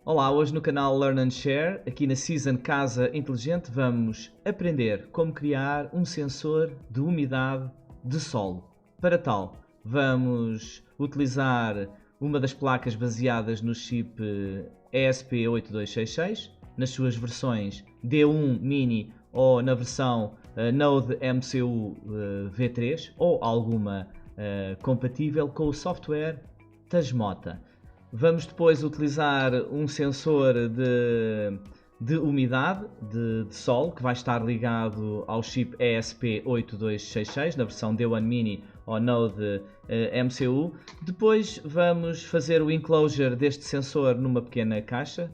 Olá, hoje no canal Learn and Share, aqui na Season Casa Inteligente, vamos aprender como criar um sensor de umidade de solo. Para tal, vamos utilizar uma das placas baseadas no chip ESP8266, nas suas versões D1 Mini ou na versão Node MCU V3 ou alguma compatível com o software Tasmota. Vamos depois utilizar um sensor de umidade de solo que vai estar ligado ao chip ESP8266 na versão D1 Mini ou Node MCU. Depois vamos fazer o enclosure deste sensor numa pequena caixa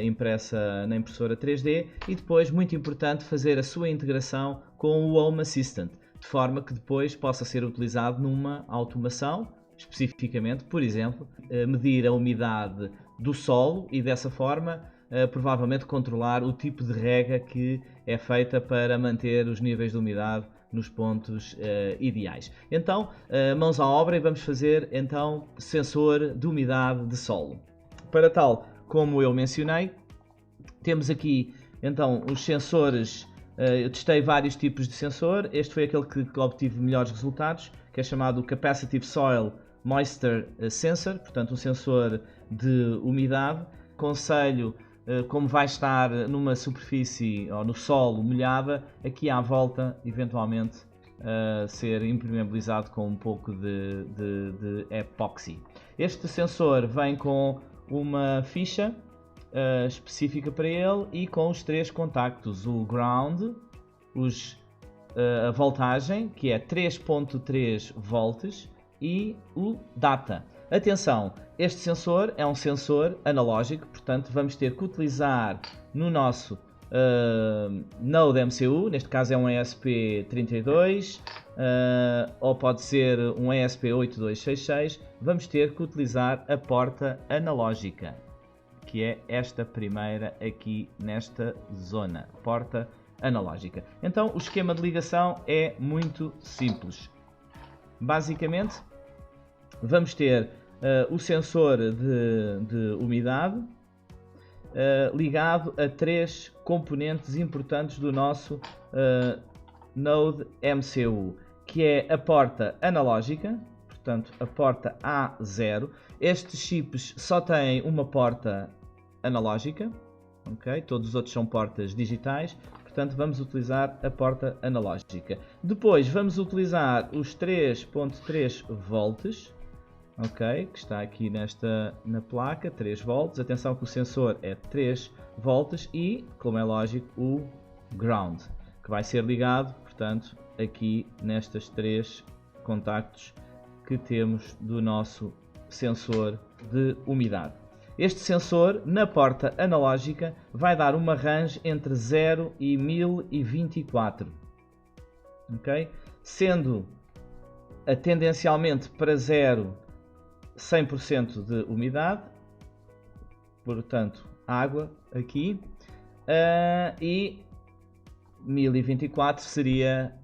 impressa na impressora 3D e depois, muito importante, fazer a sua integração com o Home Assistant, de forma que depois possa ser utilizado numa automação. Especificamente, por exemplo, medir a umidade do solo e dessa forma provavelmente controlar o tipo de rega que é feita para manter os níveis de umidade nos pontos ideais. Então, mãos à obra e vamos fazer então sensor de umidade de solo. Para tal, como eu mencionei, temos aqui então os sensores. Eu testei vários tipos de sensor. Este foi aquele que obtive melhores resultados, que é chamado Capacitive Soil Moisture Sensor, portanto um sensor de umidade. Aconselho, como vai estar numa superfície ou no solo molhada, aqui à volta eventualmente ser impermeabilizado com um pouco de epóxi. Este sensor vem com uma ficha específica para ele e com os três contactos, o ground, a voltagem, que é 3.3 volts, e o data. Atenção, este sensor é um sensor analógico, portanto vamos ter que utilizar no nosso Node MCU, neste caso é um ESP32 ou pode ser um ESP8266, vamos ter que utilizar a porta analógica, que é esta primeira aqui nesta zona, porta analógica. Então o esquema de ligação é muito simples. Basicamente, vamos ter o sensor de umidade ligado a três componentes importantes do nosso Node MCU, que é a porta analógica, portanto a porta A0. Estes chips só têm uma porta analógica, okay? Todos os outros são portas digitais. Portanto, vamos utilizar a porta analógica. Depois vamos utilizar os 3.3 volts, ok? Que está aqui na placa, 3 volts. Atenção que o sensor é 3 volts e, como é lógico, o ground, que vai ser ligado, portanto, aqui nestes três contactos que temos do nosso sensor de umidade. Este sensor, na porta analógica, vai dar uma range entre 0 e 1024, okay? Sendo tendencialmente para 0 100% de umidade, portanto água aqui, e 1024 seria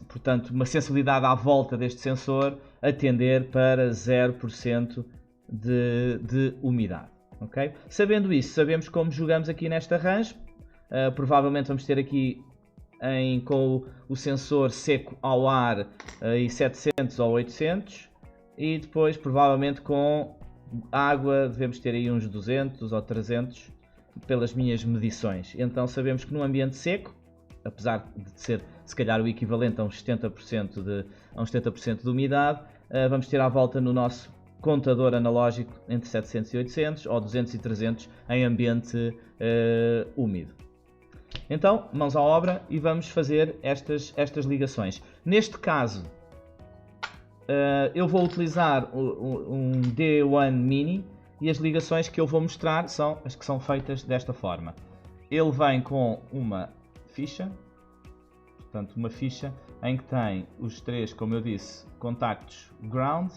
portanto, uma sensibilidade à volta deste sensor a tender para 0% de umidade, ok? Sabendo isso, sabemos como jogamos aqui nesta range. Provavelmente vamos ter aqui com o sensor seco ao ar em 700 ou 800 e depois provavelmente com água devemos ter aí uns 200 ou 300 pelas minhas medições. Então sabemos que num ambiente seco, apesar de ser se calhar o equivalente a uns 70% de umidade, vamos ter à volta no nosso contador analógico entre 700 e 800 ou 200 e 300 em ambiente úmido. Então, mãos à obra e vamos fazer estas ligações. Neste caso, eu vou utilizar um D1 Mini e as ligações que eu vou mostrar são as que são feitas desta forma. Ele vem com uma ficha, portanto uma ficha em que tem os três, como eu disse, contactos ground,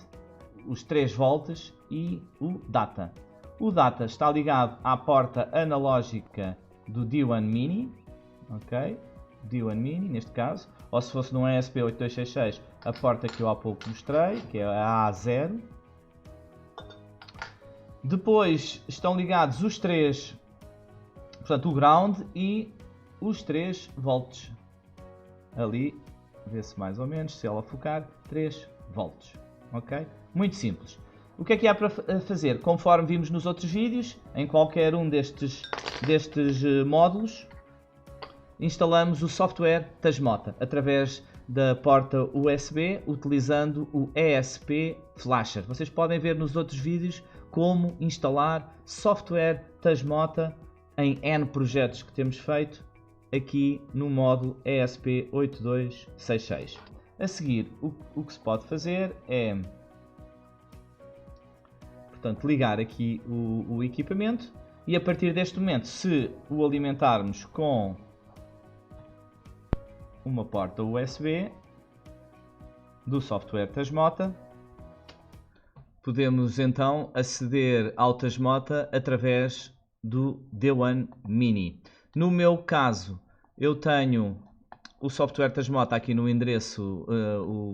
os 3 volts e o data. O data está ligado à porta analógica do D1 Mini, ok? D1 Mini neste caso, ou se fosse num ESP8266, a porta que eu há pouco mostrei, que é a A0. Depois estão ligados os três, portanto o ground e os 3 volts. Ali, vê-se mais ou menos, se ela focar, 3 volts. Ok? Muito simples. O que é que há para fazer? Conforme vimos nos outros vídeos, em qualquer um destes módulos, instalamos o software Tasmota através da porta USB, utilizando o ESP Flasher. Vocês podem ver nos outros vídeos como instalar software Tasmota em N projetos que temos feito aqui no módulo ESP8266. A seguir, o que se pode fazer é, portanto, ligar aqui o equipamento e a partir deste momento, se o alimentarmos com uma porta USB do software Tasmota, podemos então aceder ao Tasmota através do D1 Mini. No meu caso, eu tenho o software Tasmota aqui no endereço,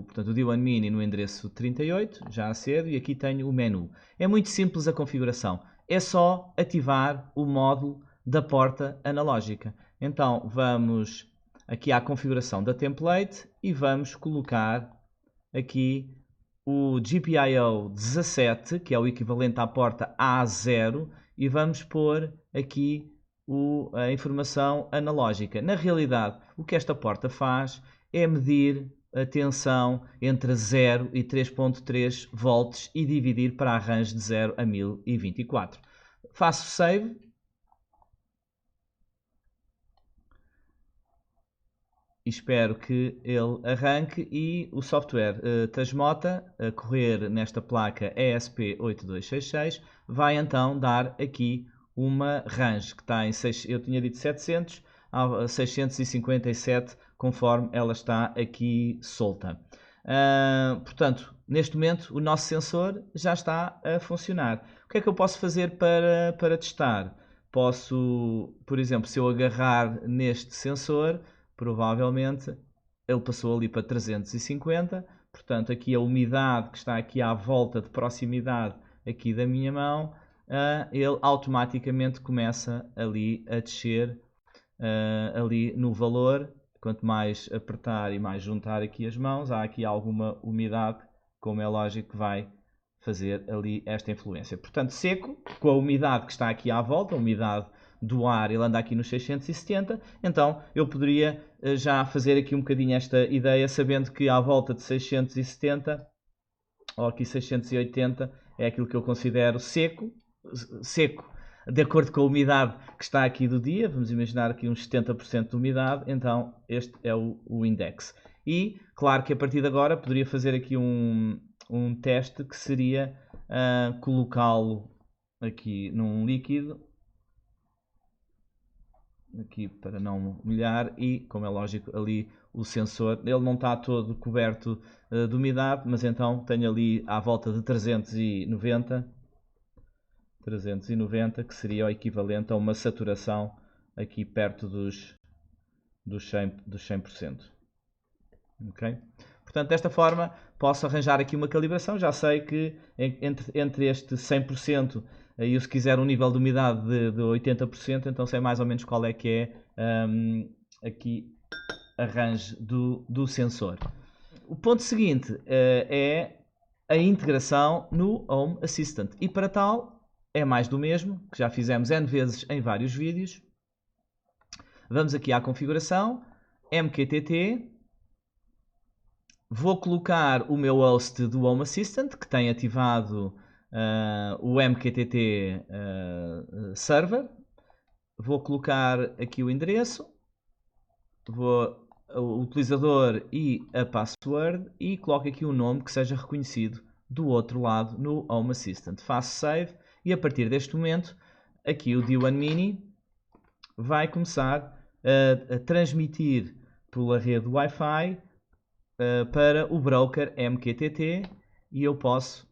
portanto o D1 Mini no endereço 38, já acedo, e aqui tenho o menu. É muito simples a configuração, é só ativar o módulo da porta analógica. Então vamos aqui à configuração da template e vamos colocar aqui o GPIO 17, que é o equivalente à porta A0, e vamos pôr aqui a informação analógica. Na realidade, o que esta porta faz é medir a tensão entre 0 e 3.3 volts e dividir para arranjo de 0 a 1024. Faço save. Espero que ele arranque e o software Tasmota, a correr nesta placa ESP8266, vai então dar aqui uma range que está em, eu tinha dito 700 a 657, conforme ela está aqui solta. Portanto, neste momento o nosso sensor já está a funcionar. O que é que eu posso fazer para testar? Posso, por exemplo, se eu agarrar neste sensor, provavelmente ele passou ali para 350, portanto aqui a umidade que está aqui à volta de proximidade aqui da minha mão, ele automaticamente começa ali a descer ali no valor. Quanto mais apertar e mais juntar aqui as mãos, há aqui alguma umidade, como é lógico que vai fazer ali esta influência. Portanto, seco, com a umidade que está aqui à volta, a umidade do ar, ele anda aqui nos 670, então eu poderia já fazer aqui um bocadinho esta ideia, sabendo que à volta de 670, ou aqui 680, é aquilo que eu considero seco, de acordo com a umidade que está aqui do dia. Vamos imaginar aqui uns 70% de umidade, então este é o index. E claro que a partir de agora poderia fazer aqui um teste que seria colocá-lo aqui num líquido, aqui para não molhar, e como é lógico ali o sensor, ele não está todo coberto de umidade, mas então tenho ali à volta de 390, que seria o equivalente a uma saturação aqui perto dos 100%. Ok? Portanto, desta forma posso arranjar aqui uma calibração. Já sei que entre este 100% e se quiser um nível de umidade de 80%, então sei mais ou menos qual é que é aqui a range do sensor. O ponto seguinte é a integração no Home Assistant, e para tal é mais do mesmo, que já fizemos N vezes em vários vídeos. Vamos aqui à configuração, MQTT, vou colocar o meu host do Home Assistant, que tem ativado o MQTT Server, vou colocar aqui o endereço, o utilizador e a password, e coloco aqui um nome que seja reconhecido do outro lado no Home Assistant. Faço save e a partir deste momento aqui o D1 Mini vai começar a transmitir pela rede Wi-Fi para o broker MQTT, e eu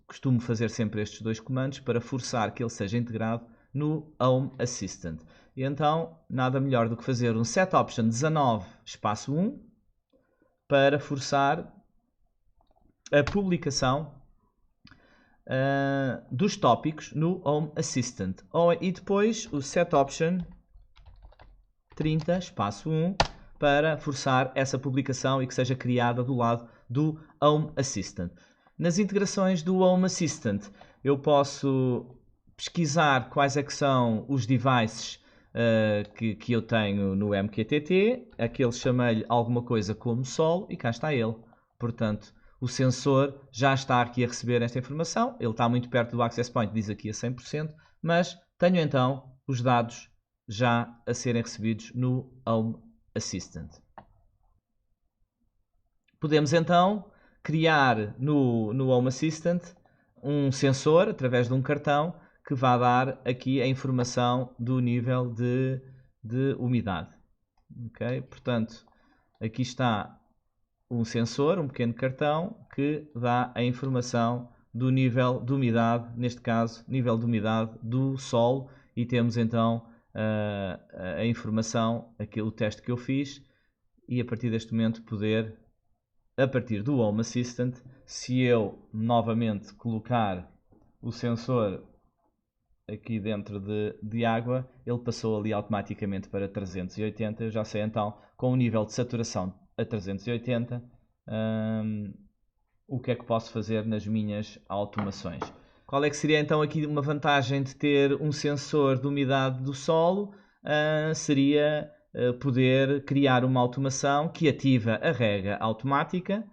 costumo fazer sempre estes dois comandos para forçar que ele seja integrado no Home Assistant. E então, nada melhor do que fazer um set option 19 espaço 1 para forçar a publicação dos tópicos no Home Assistant. E depois o Set Option 30, espaço 1, para forçar essa publicação e que seja criada do lado do Home Assistant. Nas integrações do Home Assistant, eu posso pesquisar quais é que são os devices que eu tenho no MQTT, aquele chamei-lhe alguma coisa como Sol e cá está ele. Portanto, o sensor já está aqui a receber esta informação, ele está muito perto do Access Point, diz aqui a 100%, mas tenho então os dados já a serem recebidos no Home Assistant. Podemos então criar no Home Assistant um sensor através de um cartão que vai dar aqui a informação do nível de umidade. Okay? Portanto, aqui está um sensor, um pequeno cartão que dá a informação do nível de umidade, neste caso, nível de umidade do solo, e temos então a informação, o teste que eu fiz, e a partir deste momento poder, a partir do Home Assistant, se eu novamente colocar o sensor aqui dentro de água, ele passou ali automaticamente para 380. Eu já sei então, com o nível de saturação a 380, o que é que posso fazer nas minhas automações. Qual é que seria então aqui uma vantagem de ter um sensor de umidade do solo? Seria poder criar uma automação que ativa a rega automática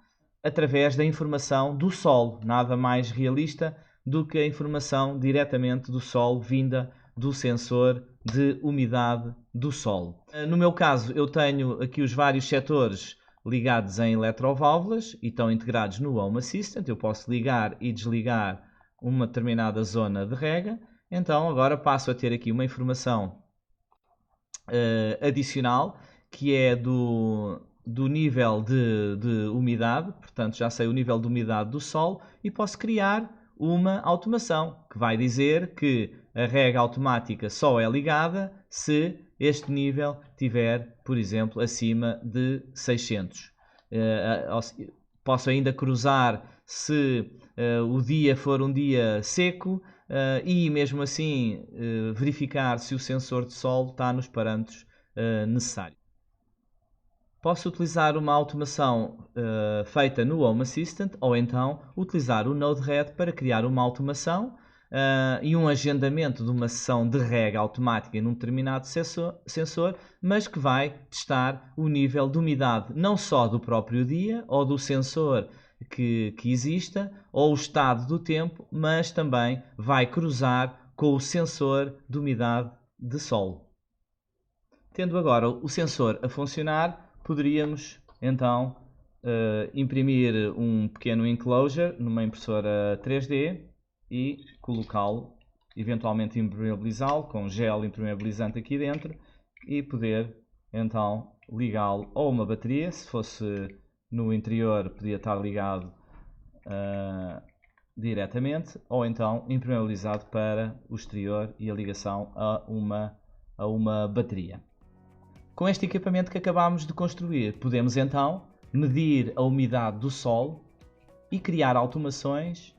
através da informação do solo. Nada mais realista do que a informação diretamente do solo vinda do sensor de umidade do solo. No meu caso, eu tenho aqui os vários setores ligados em eletroválvulas e estão integrados no Home Assistant. Eu posso ligar e desligar uma determinada zona de rega. Então agora passo a ter aqui uma informação adicional, que é do nível de umidade. Portanto, já sei o nível de umidade do solo e posso criar uma automação que vai dizer que a rega automática só é ligada se este nível tiver, por exemplo, acima de 600. Posso ainda cruzar se o dia for um dia seco e mesmo assim verificar se o sensor de solo está nos parâmetros necessários. Posso utilizar uma automação feita no Home Assistant ou então utilizar o Node-RED para criar uma automação e um agendamento de uma sessão de rega automática num determinado sensor, mas que vai testar o nível de umidade não só do próprio dia ou do sensor que exista ou o estado do tempo, mas também vai cruzar com o sensor de umidade de solo. Tendo agora o sensor a funcionar, poderíamos então imprimir um pequeno enclosure numa impressora 3D e colocá-lo, eventualmente impermeabilizá-lo com gel impermeabilizante aqui dentro e poder então ligá-lo a uma bateria. Se fosse no interior, podia estar ligado diretamente, ou então impermeabilizado para o exterior e a ligação a uma bateria. Com este equipamento que acabámos de construir, podemos então medir a umidade do solo e criar automações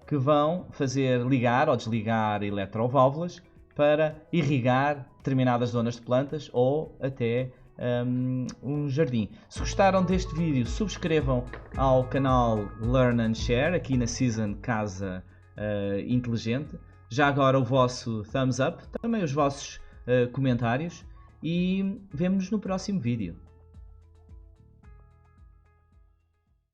que vão fazer ligar ou desligar eletroválvulas para irrigar determinadas zonas de plantas ou até um jardim. Se gostaram deste vídeo, subscrevam ao canal Learn and Share aqui na Season Casa Inteligente. Já agora o vosso thumbs up, também os vossos comentários. E vemo-nos no próximo vídeo.